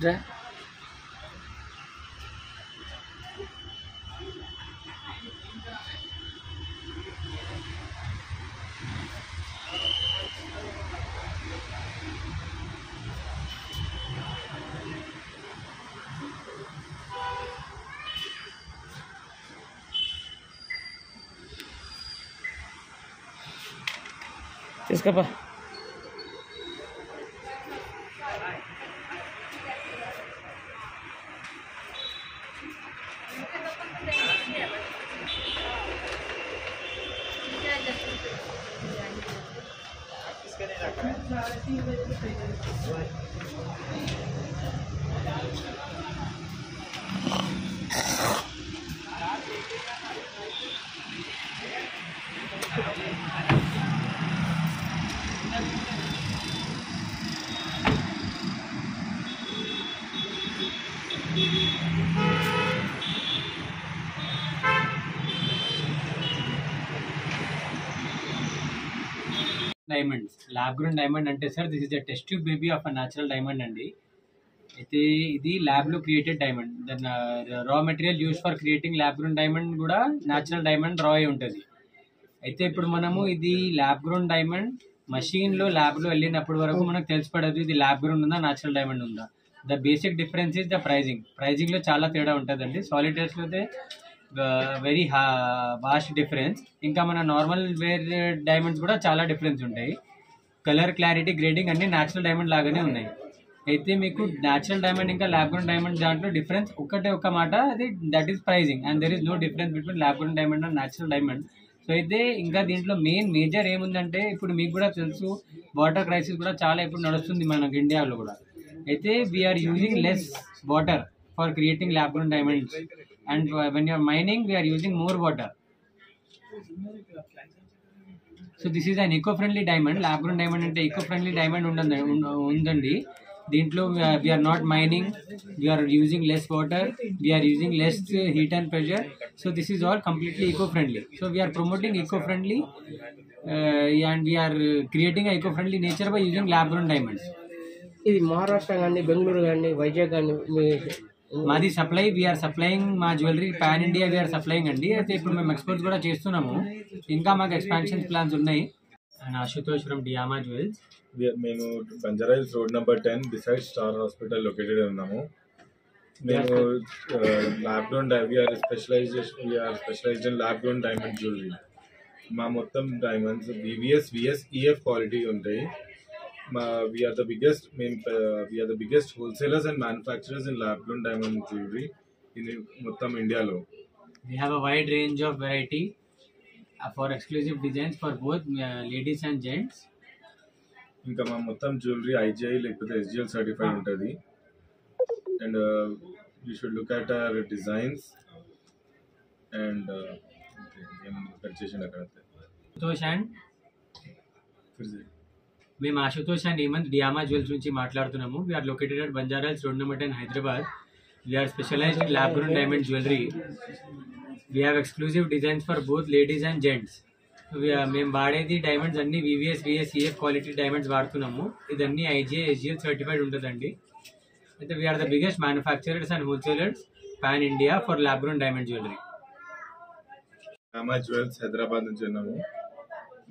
ఇట్రా తీసుకోపా. Diamonds, lab grown diamond అంటే sir this is the test tube baby of a natural diamond అండి. అయితే ఇది ల్యాబ్లో created diamond. Then raw material use for creating lab grown diamond కూడా natural diamond raw అయి ఉంటుంది. అయితే ఇప్పుడు మనము ఇది ల్యాబ్ గ్రోన్ డైమండ్ మషీన్లో ల్యాబ్లో వెళ్ళినప్పటి వరకు మనకు తెలిసిపడదు ఇది ల్యాబ్ గ్రోన్ ఉందా న్యాచురల్ డైమండ్ ఉందా. The basic difference is the ప్రైజింగ్లో చాలా తేడా ఉంటుందండి. సాలిటర్స్లో అయితే వెరీ వాస్ట్ డిఫరెన్స్. ఇంకా మన నార్మల్ వేర్ డైమండ్స్ కూడా చాలా డిఫరెన్స్ ఉంటాయి. కలర్, క్లారిటీ, గ్రేడింగ్ అన్ని న్యాచురల్ డైమండ్ లాగానే ఉన్నాయి. అయితే మీకు న్యాచురల్ డైమండ్ ఇంకా ల్యాబ్ గ్రోన్ డైమండ్ దాంట్లో డిఫరెన్స్ ఒక మాట, అది that is pricing. And there is no difference between lab grown diamond and natural diamond. So అయితే ఇంకా దీంట్లో మేజర్ ఏముందంటే, ఇప్పుడు మీకు కూడా తెలుసు వాటర్ క్రైసిస్ కూడా చాలా ఇప్పుడు నడుస్తుంది మనకి ఇండియాలో కూడా. అయితే we're using less water for creating lab grown diamonds. And when you are mining, we are using more water. So this is an eco-friendly diamond. Lab grown diamond ante eco-friendly diamond undandi. Dintlo we are not mining. We are using less water. We are using less heat and pressure. So this is all completely eco-friendly. So we are promoting eco-friendly and we are creating a eco-friendly nature by using lab grown diamonds. ఇది మహారాష్ట్ర కానీ, బెంగళూరు కానీ, వైజాగ్ కానీ మాది supply, we are supplying మా jewellery pan India we are supplying అండి. అయితే ఇప్పుడు మేము ఎక్స్పోర్ట్స్ కూడా చేస్తున్నాము. ఇంకా మాకు ఎక్స్పాన్షన్ ప్లాన్స్ ఉన్నాయి. And Ashutosh from Diama Jewels. మేము Banjara Hills road number 10 beside star hospital located ఉన్నాము. మేము lab grown we are specialised in lab grown diamond jewellery. మా మొత్తం diamonds VVS, VS, EF quality ఉంటాయి. We are the biggest wholesalers and manufacturers in lab grown diamond jewelry in Mottam India lo. We have a wide range of variety for exclusive designs for both ladies and gents. Inka ma Mottam jewelry IGI lekapothe SGL certified untadi. And you should look at our designs and purchase akante. Santosh and మేము Ashutosh and Hemant Diama Jewels నుంచి మాట్లాడుతున్నాము. We are located at Banjara Hills road number 10 Hyderabad. We are specialised in lab grown diamond jewellery. We have exclusive designs for both ladies and gents. మేము వాడేది diamonds అన్ని VVS, VS, EF quality diamonds వాడుతున్నాము. ఇదన్నీ IGI, SGL certified ఉంటుందండి. అయితే we are the biggest manufacturers and wholesalers pan India for lab grown diamond jewellery. Diama Jewels Hyderabad నుంచి ఉన్నాము.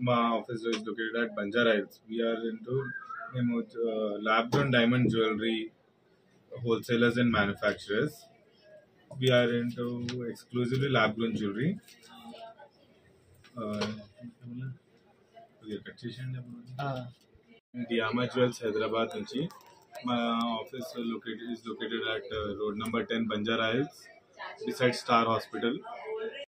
మా office is located at Banjara Hills. We are into lab grown diamond jewelry wholesalers and manufacturers. We are into exclusively lab grown jewelry. Diama Jewels Hyderabad nunchi. My office is located at road number 10 Banjara Hills beside Star Hospital.